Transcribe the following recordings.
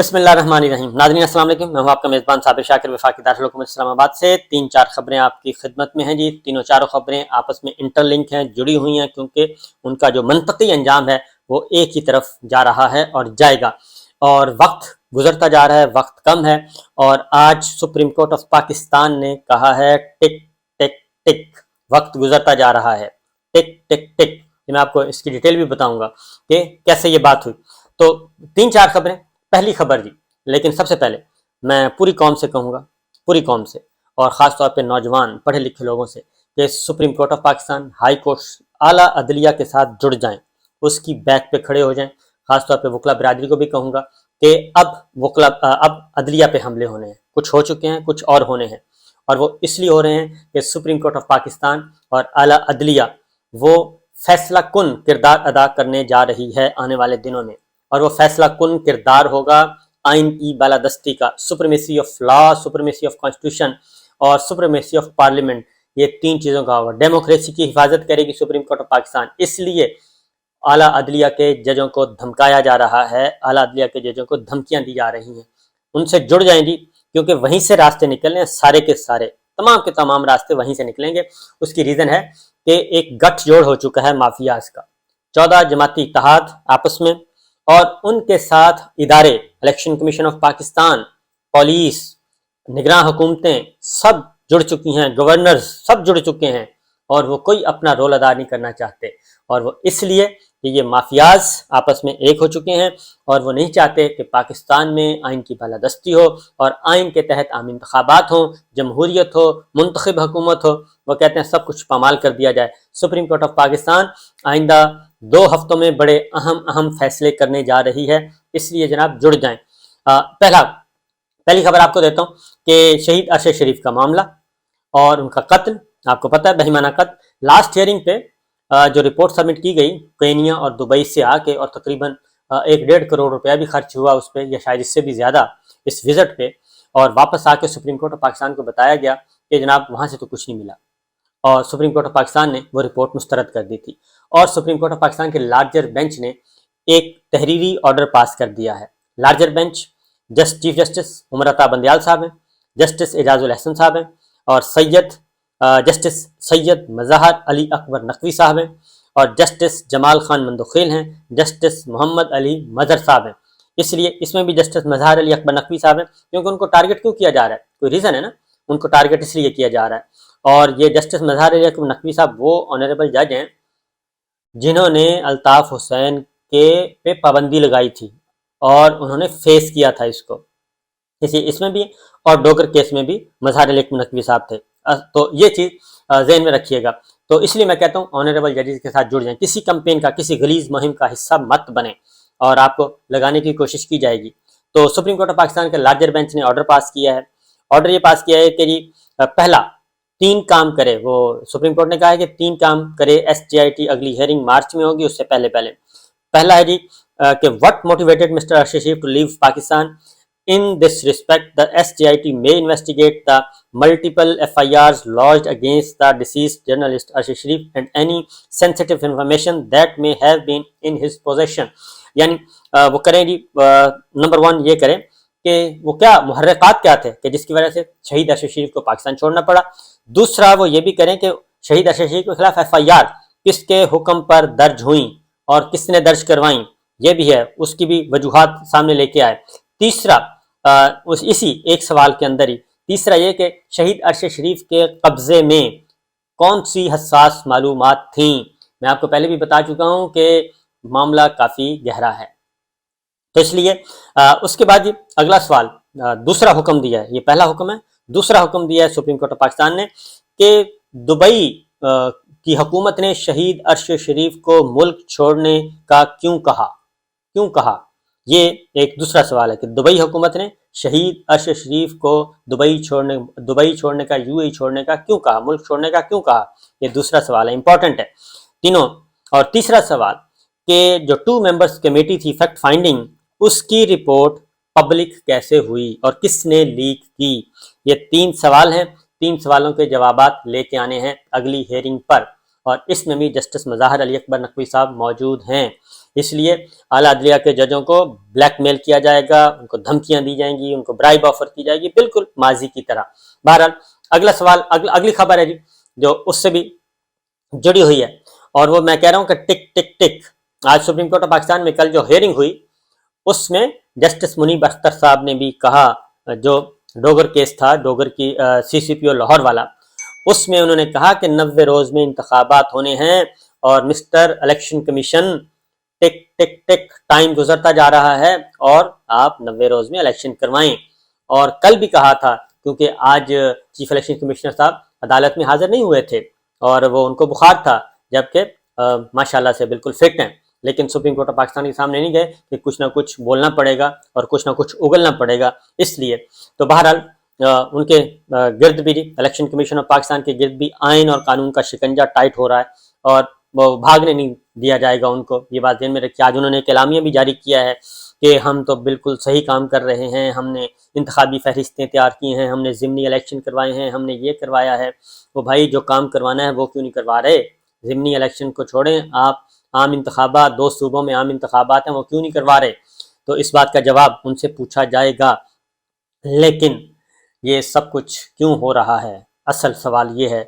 بسم اللہ الرحمن الرحیم۔ ناظرین السلام علیکم، میں ہوں آپ کا میزبان صابر شاکر وفاقی دارالحکومت اسلام آباد سے۔ 3-4 خبریں آپ کی خدمت میں ہیں جی۔ تینوں چاروں خبریں آپس میں انٹر لنک ہیں، جڑی ہوئی ہیں، کیونکہ ان کا جو منطقی انجام ہے وہ ایک ہی طرف جا رہا ہے اور جائے گا، اور وقت گزرتا جا رہا ہے، وقت کم ہے۔ اور آج سپریم کورٹ آف پاکستان نے کہا ہے ٹک ٹک ٹک، وقت گزرتا جا رہا ہے، ٹک ٹک ٹک۔ میں آپ کو اس کی ڈیٹیل بھی بتاؤں گا کہ کیسے یہ بات ہوئی۔ تو 3-4 خبریں۔ پہلی خبر جی، لیکن سب سے پہلے میں پوری قوم سے کہوں گا، پوری قوم سے، اور خاص طور پہ نوجوان پڑھے لکھے لوگوں سے، کہ supreme court of Pakistan, high court, اعلیٰ عدلیہ کے ساتھ جڑ جائیں، اس کی بیک پہ کھڑے ہو جائیں۔ خاص طور پہ وکلا برادری کو بھی کہوں گا کہ اب عدلیہ پہ حملے ہونے ہیں، کچھ ہو چکے ہیں، کچھ اور ہونے ہیں، اور وہ اس لیے ہو رہے ہیں کہ سپریم کورٹ آف پاکستان اور اعلیٰ عدلیہ وہ فیصلہ کن کردار ادا کرنے جا رہی ہے آنے والے دنوں میں، اور وہ فیصلہ کن کردار ہوگا آئین کی بالادستی کا، supremacy of law, supremacy of constitution اور سپریمیسی آف پارلیمنٹ۔ یہ 3 چیزوں کا ہوگا۔ ڈیموکریسی کی حفاظت کرے گی سپریم کورٹ آف پاکستان، اس لیے اعلیٰ عدلیہ کے ججوں کو دھمکایا جا رہا ہے، اعلیٰ عدلیہ کے ججوں کو دھمکیاں دی جا رہی ہیں۔ ان سے جڑ جائیں جی، کیونکہ وہیں سے راستے نکلنے ہیں، سارے کے سارے، تمام کے تمام راستے وہیں سے نکلیں گے۔ اس کی ریزن ہے کہ ایک گٹھ جوڑ ہو چکا ہے مافیاز کا، 14 جماعتی اتحاد آپس میں، اور ان کے ساتھ ادارے، election commission of Pakistan, police, نگراں حکومتیں سب جڑ چکی ہیں، گورنرز سب جڑ چکے ہیں، اور وہ کوئی اپنا رول ادا نہیں کرنا چاہتے، اور وہ اس لیے کہ یہ مافیاز آپس میں ایک ہو چکے ہیں، اور وہ نہیں چاہتے کہ پاکستان میں آئین کی بالادستی ہو اور آئین کے تحت عام انتخابات ہوں، جمہوریت ہو، منتخب حکومت ہو۔ وہ کہتے ہیں سب کچھ پامال کر دیا جائے۔ سپریم کورٹ آف پاکستان آئندہ 2 ہفتوں میں بڑے اہم فیصلے کرنے جا رہی ہے، اس لیے جناب جڑ جائیں۔ پہلی خبر آپ کو دیتا ہوں کہ شہید ارشد شریف کا معاملہ اور ان کا قتل، آپ کو پتہ ہے بہیمانہ قتل۔ لاسٹ ہیئرنگ پہ جو رپورٹ سبمٹ کی گئی کینیا اور دبئی سے آ کے، اور تقریباً 1.5 کروڑ روپیہ بھی خرچ ہوا اس پہ، یا شاید اس سے بھی زیادہ، اس وزٹ پہ، اور واپس آ کے سپریم کورٹ آف پاکستان کو بتایا گیا کہ جناب وہاں سے تو کچھ نہیں ملا، اور سپریم کورٹ آف پاکستان نے وہ رپورٹ مسترد کر دی تھی، اور سپریم کورٹ آف پاکستان کے لارجر بینچ نے ایک تحریری آرڈر پاس کر دیا ہے۔ Larger bench chief justice Umar Ata Bandial صاحب ہیں، جسٹس اعجاز الحسن صاحب ہیں، اور جسٹس سید مظہر علی اکبر نقوی صاحب ہیں، اور جسٹس جمال خان مندوخیل ہیں، جسٹس محمد علی مظہر صاحب ہیں۔ اس لیے اس میں بھی جسٹس مظہر علی اکبر نقوی صاحب ہیں، کیونکہ ان کو ٹارگٹ کیوں کیا جا رہا ہے؟ کوئی ریزن ہے نا، ان کو ٹارگٹ اس لیے کیا جا رہا ہے۔ اور یہ جسٹس مظہر علی اکبر نقوی صاحب وہ آنریبل جج ہیں جنہوں نے الطاف حسین کے پہ پابندی لگائی تھی، اور انہوں نے فیس کیا تھا اس کو، اس میں بھی، اور ڈوگر کیس میں بھی مظہر علی اکبر نقوی صاحب تھے۔ تو یہ چیز ذہن میں رکھیے گا۔ تو اس لیے میں کہتا ہوں آنریبل ججز کے ساتھ جڑ جائیں، کسی کمپین کا، کسی غلیظ مہم کا حصہ مت بنیں، اور آپ کو لگانے کی کوشش کی جائے گی۔ تو سپریم کورٹ آف پاکستان کے لارجر بینچ نے آرڈر پاس کیا ہے۔ آرڈر یہ پاس کیا ہے کہ جی پہلا 3 کام کرے، وہ سپریم کورٹ نے کہا ہے کہ 3 کام کرے۔ SGIT اگلی ہیئرنگ مارچ میں ہوگی، اس سے پہلے پہلا ہے جی کہ what motivated Mr. Arshad Sharif to leave Pakistan? In this respect, the SGIT may investigate the multiple FIRs lodged against the deceased journalist Arshad Sharif and any sensitive information that may have been in his possession. یعنی وہ کریں جی، number 1 یہ کریں کہ وہ کیا محرکات کیا تھے کہ جس کی وجہ سے شہید ارشد شریف کو پاکستان چھوڑنا پڑا۔ دوسرا وہ یہ بھی کریں کہ شہید ارشد شریف کے خلاف FIR کس کے حکم پر درج ہوئیں اور کس نے درج کروائیں، یہ بھی ہے، اس کی بھی وجوہات سامنے لے کے آئے۔ تیسرا اسی ایک سوال کے اندر ہی تیسرا یہ کہ شہید ارشد شریف کے قبضے میں کون سی حساس معلومات تھیں۔ میں آپ کو پہلے بھی بتا چکا ہوں کہ معاملہ کافی گہرا ہے، تو اس لیے اس کے بعد اگلا سوال، دوسرا حکم دیا ہے، یہ پہلا حکم ہے، دوسرا حکم دیا ہے سپریم کورٹ آف پاکستان نے کہ دبئی کی حکومت نے شہید ارشد شریف کو ملک چھوڑنے کا کیوں کہا۔ یہ ایک دوسرا سوال ہے کہ دبئی حکومت نے شہید ارشد شریف کو دبئی چھوڑنے کا، UAE چھوڑنے کا کیوں کہا، ملک چھوڑنے کا کیوں کہا، یہ دوسرا سوال ہے، امپورٹنٹ ہے تینوں۔ اور تیسرا سوال کہ جو 2 ممبرز کمیٹی تھی فیکٹ فائنڈنگ، اس کی رپورٹ پبلک کیسے ہوئی اور کس نے لیک کی۔ یہ 3 سوال ہیں، 3 سوالوں کے جوابات لے کے آنے ہیں اگلی ہیئرنگ پر، اور اس میں بھی جسٹس مظاہر علی اکبر نقوی صاحب موجود ہیں، اس لیے اعلیٰ عدلیہ کے ججوں کو بلیک میل کیا جائے گا، ان کو دھمکیاں دی جائیں گی، ان کو برائب آفر کی جائے گی، بالکل ماضی کی طرح۔ بہرحال اگلا سوال، اگلی خبر ہے جی جو اس سے بھی جڑی ہوئی ہے، اور وہ میں کہہ رہا ہوں کہ ٹک ٹک ٹک، آج سپریم کورٹ آف پاکستان میں کل جو ہیئرنگ ہوئی اس میں جسٹس منیب اختر صاحب نے بھی کہا، جو ڈوگر کیس تھا، ڈوگر کی سی سی پی او لاہور والا، اس میں انہوں نے کہا کہ 90 روز میں انتخابات ہونے ہیں اور مسٹر الیکشن کمیشن ٹک ٹک ٹک ٹائم گزرتا جا رہا ہے اور آپ 90 روز میں الیکشن کروائیں۔ اور کل بھی کہا تھا، کیونکہ آج چیف الیکشن کمشنر صاحب عدالت میں حاضر نہیں ہوئے تھے اور وہ ان کو بخار تھا، جبکہ ماشاءاللہ سے بالکل فٹ ہیں، لیکن سپریم کورٹ آف پاکستان کے سامنے نہیں گئے کہ کچھ نہ کچھ بولنا پڑے گا اور کچھ نہ کچھ اگلنا پڑے گا، اس لیے تو بہرحال ان کے گرد بھی الیکشن کمیشن آف پاکستان کے گرد بھی آئین اور قانون کا شکنجہ ٹائٹ ہو رہا ہے اور وہ بھاگنے نہیں دیا جائے گا ان کو، یہ بات ذہن میں رکھیے۔ آج انہوں نے ایک اعلامیہ بھی جاری کیا ہے کہ ہم تو بالکل صحیح کام کر رہے ہیں، ہم نے انتخابی فہرستیں تیار کی ہیں، ہم نے ضمنی الیکشن کروائے ہیں، ہم نے یہ کروایا ہے۔ وہ بھائی جو کام کروانا ہے وہ کیوں نہیں کروا رہے؟ ضمنی الیکشن کو چھوڑیں، آپ عام انتخابات، 2 صوبوں میں عام انتخابات ہیں، وہ کیوں نہیں کروا رہے؟ تو اس بات کا جواب ان سے پوچھا جائے گا۔ لیکن یہ سب کچھ کیوں ہو رہا ہے؟ اصل سوال یہ ہے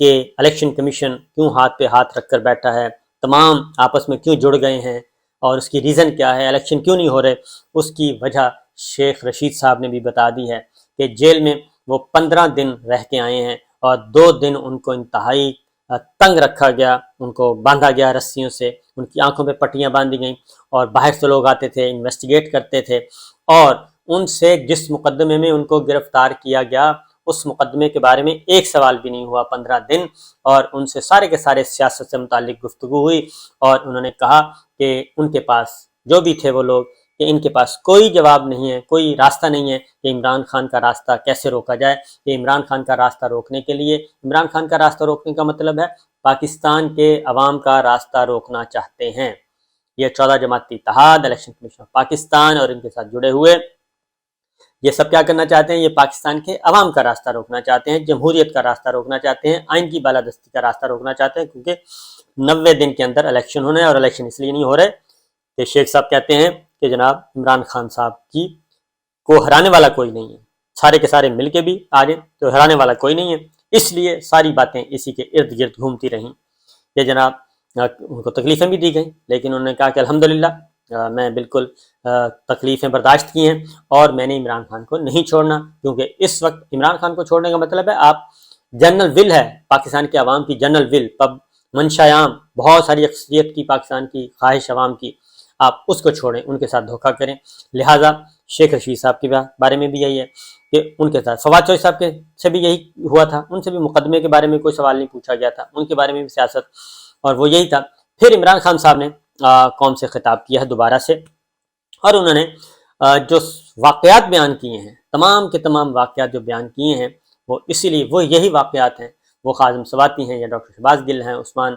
کہ الیکشن کمیشن کیوں ہاتھ پہ ہاتھ رکھ کر بیٹھا ہے، تمام آپس میں کیوں جڑ گئے ہیں، اور اس کی ریزن کیا ہے، الیکشن کیوں نہیں ہو رہے؟ اس کی وجہ شیخ رشید صاحب نے بھی بتا دی ہے کہ جیل میں وہ 15 دن رہ کے آئے ہیں اور 2 دن ان کو انتہائی تنگ رکھا گیا، ان کو باندھا گیا رسیوں سے، ان کی آنکھوں پہ پٹیاں باندھی گئیں، اور باہر سے لوگ آتے تھے، انویسٹیگیٹ کرتے تھے، اور ان سے جس مقدمے میں ان کو گرفتار کیا گیا اس مقدمے کے بارے میں ایک سوال بھی نہیں ہوا 15 دن، اور ان سے سارے کے سارے سیاست سے متعلق گفتگو ہوئی، اور انہوں نے کہا کہ ان کے پاس جو بھی تھے وہ لوگ، کہ ان کے پاس کوئی جواب نہیں ہے، کوئی راستہ نہیں ہے کہ عمران خان کا راستہ کیسے روکا جائے۔ کہ عمران خان کا راستہ روکنے کے لیے، عمران خان کا راستہ روکنے کا مطلب ہے پاکستان کے عوام کا راستہ روکنا چاہتے ہیں۔ یہ 14 جماعتی اتحاد، الیکشن کمیشن آف پاکستان اور ان کے ساتھ جڑے ہوئے، یہ سب کیا کرنا چاہتے ہیں؟ یہ پاکستان کے عوام کا راستہ روکنا چاہتے ہیں، جمہوریت کا راستہ روکنا چاہتے ہیں، آئین کی بالادستی کا راستہ روکنا چاہتے ہیں، کیونکہ 90 دن کے اندر الیکشن ہونا ہے، اور الیکشن اس لیے نہیں ہو رہے کہ شیخ صاحب کہتے ہیں کہ جناب عمران خان صاحب کی کو ہرانے والا کوئی نہیں ہے، سارے کے سارے مل کے بھی آ جائیں تو ہرانے والا کوئی نہیں ہے، اس لیے ساری باتیں اسی کے ارد گرد گھومتی رہیں۔ کہ جناب ان کو تکلیفیں بھی دی گئیں، لیکن انہوں نے کہا کہ الحمدللہ میں بالکل تکلیفیں برداشت کی ہیں اور میں نے عمران خان کو نہیں چھوڑنا، کیونکہ اس وقت عمران خان کو چھوڑنے کا مطلب ہے آپ جنرل ول ہے پاکستان کے عوام کی، جنرل ول، منشا عام، بہت ساری اکثریت کی پاکستان کی خواہش عوام کی، آپ اس کو چھوڑیں، ان کے ساتھ دھوکہ کریں۔ لہٰذا شیخ رشید صاحب کے بارے میں بھی یہی ہے کہ ان کے ساتھ فواد چوہدری صاحب کے سے بھی یہی ہوا تھا، ان سے بھی مقدمے کے بارے میں کوئی سوال نہیں پوچھا گیا تھا، ان کے بارے میں بھی سیاست، اور وہ یہی تھا۔ پھر عمران خان صاحب نے قوم سے خطاب کیا ہے دوبارہ سے، اور انہوں نے جو واقعات بیان کیے ہیں، تمام کے تمام واقعات جو بیان کیے ہیں، وہ اسی لیے وہ یہی واقعات ہیں، وہ قاسم سواتی ہیں یا ڈاکٹر شہباز گل ہیں، عثمان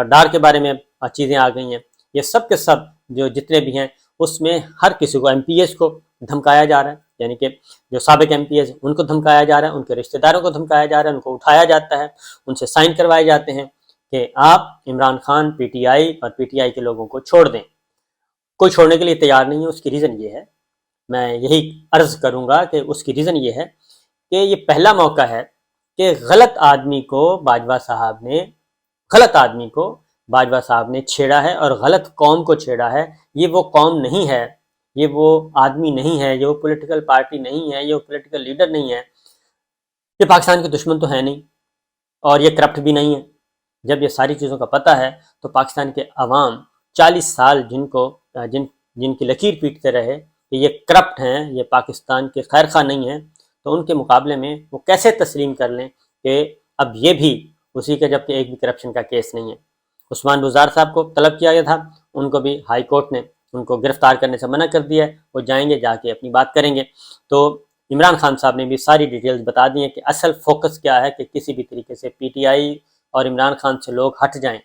ڈار کے بارے میں چیزیں آ گئی ہیں، یہ سب کے سب جو جتنے بھی ہیں اس میں ہر کسی کو، ایم پی ایس کو دھمکایا جا رہا ہے، یعنی کہ جو سابق ایم پی ایس ان کو دھمکایا جا رہا ہے، ان کے رشتہ داروں کو دھمکایا جا رہا ہے، ان کو اٹھایا جاتا ہے، ان سے سائن کروائے جاتے ہیں کہ آپ Imran Khan, P T I اور پی ٹی آئی کے لوگوں کو چھوڑ دیں۔ کوئی چھوڑنے کے لیے تیار نہیں ہے، اس کی ریزن یہ ہے، میں یہی عرض کروں گا کہ اس کی ریزن یہ ہے کہ یہ پہلا موقع ہے کہ غلط آدمی کو باجوہ صاحب نے چھیڑا ہے، اور غلط قوم کو چھیڑا ہے۔ یہ وہ قوم نہیں ہے، یہ وہ آدمی نہیں ہے، یہ وہ پولیٹیکل پارٹی نہیں ہے، یہ وہ پولیٹیکل لیڈر نہیں ہے، یہ پاکستان کے دشمن تو ہے نہیں، اور یہ کرپٹ بھی نہیں ہے۔ جب یہ ساری چیزوں کا پتہ ہے تو پاکستان کے عوام 40 سال جن کی لکیر پیٹتے رہے کہ یہ کرپٹ ہیں، یہ پاکستان کے خیر خواہ نہیں ہیں، تو ان کے مقابلے میں وہ کیسے تسلیم کر لیں کہ اب یہ بھی اسی کا، جبکہ ایک بھی کرپشن کا کیس نہیں ہے۔ عثمان بزدار صاحب کو طلب کیا گیا تھا، ان کو بھی ہائی کورٹ نے ان کو گرفتار کرنے سے منع کر دیا ہے، وہ جائیں گے، جا کے اپنی بات کریں گے۔ تو عمران خان صاحب نے بھی ساری ڈیٹیلز بتا دی ہیں کہ اصل فوکس کیا ہے، کہ کسی بھی طریقے سے پی ٹی آئی اور عمران خان سے لوگ ہٹ جائیں،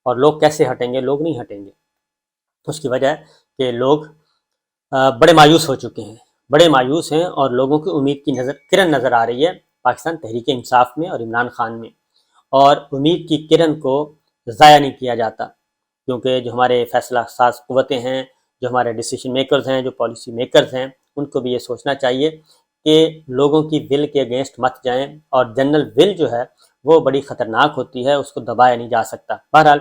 اور لوگ کیسے ہٹیں گے؟ لوگ نہیں ہٹیں گے، اس کی وجہ ہے کہ لوگ بڑے مایوس ہو چکے ہیں، بڑے مایوس ہیں، اور لوگوں کی امید کی کرن نظر آ رہی ہے پاکستان تحریک انصاف میں اور عمران خان میں، اور امید کی کرن کو ضائع نہیں کیا جاتا، کیونکہ جو ہمارے فیصلہ ساز قوتیں ہیں، جو ہمارے ڈیسیشن میکرز ہیں، جو پالیسی میکرز ہیں، ان کو بھی یہ سوچنا چاہیے کہ لوگوں کی ول کے اگینسٹ مت جائیں، اور جنرل ول جو ہے وہ بڑی خطرناک ہوتی ہے، اس کو دبایا نہیں جا سکتا۔ بہرحال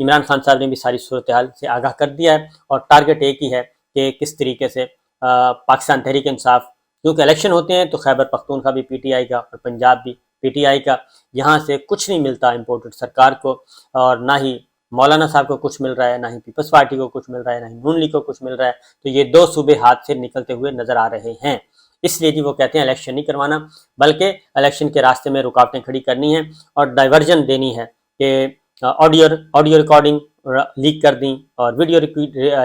عمران خان صاحب نے بھی ساری صورتحال سے آگاہ کر دیا ہے، اور ٹارگٹ ایک ہی ہے کہ کس طریقے سے پاکستان تحریک انصاف، کیونکہ الیکشن ہوتے ہیں تو خیبر پختونخوا بھی پی ٹی آئی کا اور پنجاب بھی پی ٹی آئی کا، یہاں سے کچھ نہیں ملتا امپورٹڈ سرکار کو، اور نہ ہی مولانا صاحب کو کچھ مل رہا ہے، نہ ہی پیپلز پارٹی کو کچھ مل رہا ہے، نہ ہی نون لیگ کو کچھ مل رہا ہے، تو یہ دو صوبے ہاتھ سے نکلتے ہوئے نظر آ رہے ہیں۔ اس لیے جی وہ کہتے ہیں الیکشن نہیں کروانا، بلکہ الیکشن کے راستے میں رکاوٹیں کھڑی کرنی ہیں اور ڈائیورژن دینی ہے کہ آڈیو ریکارڈنگ لیک کر دیں اور ویڈیو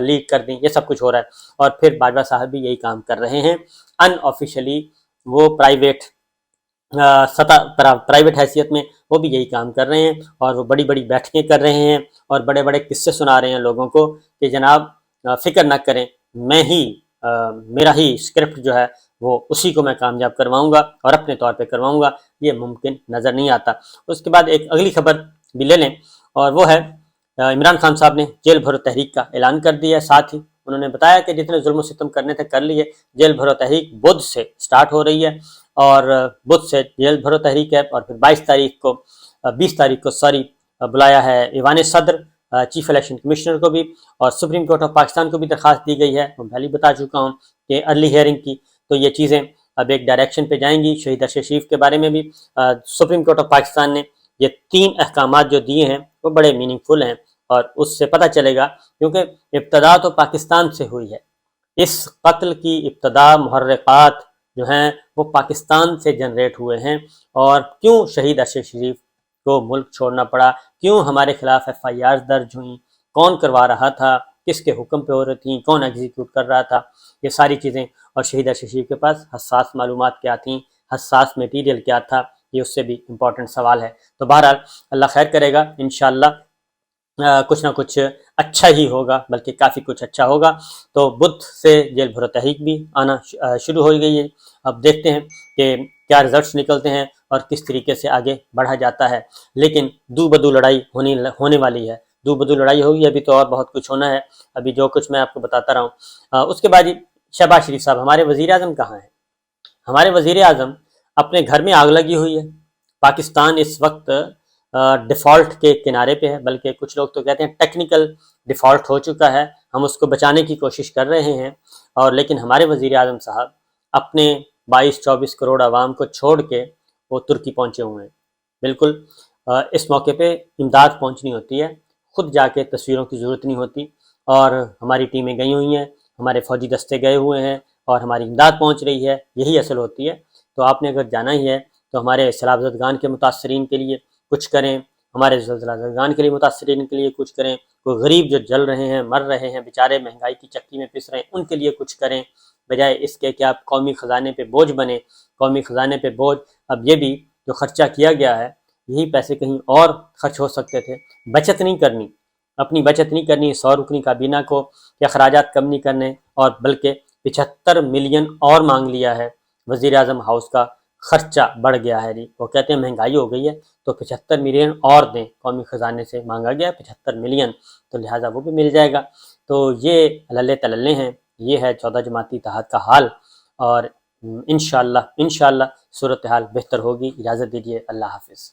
لیک کر دیں، یہ سب کچھ ہو رہا ہے۔ اور پھر باجوہ صاحب بھی یہی کام کر رہے ہیں، ان آفیشلی وہ پرائیویٹ پرائیویٹ حیثیت میں وہ بھی یہی کام کر رہے ہیں، اور وہ بڑی بڑی بیٹھکیں کر رہے ہیں اور بڑے بڑے قصے سنا رہے ہیں لوگوں کو کہ جناب فکر نہ کریں، میں ہی میرا ہی اسکرپٹ جو ہے وہ اسی کو میں کامیاب کرواؤں گا اور اپنے طور پہ کرواؤں گا۔ یہ ممکن نظر نہیں آتا۔ اس کے بعد ایک اگلی خبر بھی لے لیں، اور وہ ہے عمران خان صاحب نے جیل بھرو تحریک کا اعلان کر دیا ہے، ساتھ ہی انہوں نے بتایا کہ جتنے ظلم و ستم کرنے تھے کر لیے، جیل بھرو تحریک بدھ سے سٹارٹ ہو رہی ہے، اور بدھ سے جیل بھرو تحریک ہے، اور پھر 20 تاریخ کو بلایا ہے ایوان صدر، چیف الیکشن کمشنر کو بھی، اور سپریم کورٹ آف پاکستان کو بھی درخواست دی گئی ہے، میں پہلے بتا چکا ہوں کہ ارلی ہیئرنگ کی، تو یہ چیزیں اب ایک ڈائریکشن پہ جائیں گی۔ شہید ارشد شریف کے بارے میں بھی سپریم کورٹ آف پاکستان نے یہ 3 احکامات جو دیے ہیں وہ بڑے میننگ فل ہیں، اور اس سے پتہ چلے گا، کیونکہ ابتدا تو پاکستان سے ہوئی ہے، اس قتل کی ابتدا محرکات جو ہیں وہ پاکستان سے جنریٹ ہوئے ہیں، اور کیوں شہید ارشد شریف کو ملک چھوڑنا پڑا، کیوں ہمارے خلاف ایف آئی آر درج ہوئیں، کون کروا رہا تھا، کس کے حکم پہ ہو رہی تھیں، کون ایگزیکیوٹ کر رہا تھا، یہ ساری چیزیں، اور شہید ارشد شریف کے پاس حساس معلومات کیا تھیں، حساس میٹیریل کیا تھا، یہ اس سے بھی امپورٹنٹ سوال ہے۔ تو بہرحال اللہ خیر کرے گا انشاءاللہ، کچھ نہ کچھ اچھا ہی ہوگا، بلکہ کافی کچھ اچھا ہوگا۔ تو بدھ سے جیل بھرو تحریک بھی آنا شروع ہو گئی ہے، اب دیکھتے ہیں کہ کیا رزلٹس نکلتے ہیں اور کس طریقے سے آگے بڑھا جاتا ہے، لیکن دو بدو لڑائی ہونے والی ہے، دو بدو لڑائی ہوگی، ابھی تو اور بہت کچھ ہونا ہے، ابھی جو کچھ میں آپ کو بتاتا رہا ہوں۔ اس کے بعد شہباز شریف صاحب، ہمارے وزیر اعظم کہاں ہیں؟ ہمارے وزیر اعظم اپنے گھر میں آگ لگی ہوئی ہے۔ پاکستان اس وقت ڈیفالٹ کے کنارے پہ ہے، بلکہ کچھ لوگ تو کہتے ہیں ٹیکنیکل ڈیفالٹ ہو چکا ہے، ہم اس کو بچانے کی کوشش کر رہے ہیں، اور لیکن ہمارے وزیر اعظم صاحب اپنے 22-24 کروڑ عوام کو چھوڑ کے وہ ترکی پہنچے ہوئے ہیں۔ بالکل اس موقع پہ امداد پہنچنی ہوتی ہے، خود جا کے تصویروں کی ضرورت نہیں ہوتی، اور ہماری ٹیمیں گئی ہوئی ہیں، ہمارے فوجی دستے گئے ہوئے ہیں، اور ہماری امداد پہنچ رہی ہے، یہی اصل ہوتی ہے۔ تو آپ نے اگر جانا ہی ہے تو ہمارے سیلاب زدگان کے متاثرین کے لیے کچھ کریں، ہمارے زلزلہ زدگان کے لیے متاثرین کے لیے کچھ کریں، کوئی غریب جو جل رہے ہیں، مر رہے ہیں بیچارے، مہنگائی کی چکی میں پس رہے ہیں، ان کے لیے کچھ کریں، بجائے اس کے کہ آپ قومی خزانے پہ بوجھ بنے۔ قومی خزانے پہ بوجھ، اب یہ بھی جو خرچہ کیا گیا ہے، یہی پیسے کہیں اور خرچ ہو سکتے تھے۔ بچت نہیں کرنی، اپنی بچت نہیں کرنی، 100 رکنی کابینہ کو کہ اخراجات کم نہیں کرنے، اور بلکہ 75 ملین اور مانگ لیا ہے۔ وزیر اعظم ہاؤس کا خرچہ بڑھ گیا ہے جی، وہ کہتے ہیں مہنگائی ہو گئی ہے تو 75 ملین اور دیں، قومی خزانے سے مانگا گیا 75 ملین، تو لہٰذا وہ بھی مل جائے گا۔ تو یہ للے تللے ہیں، یہ ہے 14 جماعتی اتحاد کا حال، اور انشاءاللہ صورتحال بہتر ہوگی۔ اجازت دیجیے، اللہ حافظ۔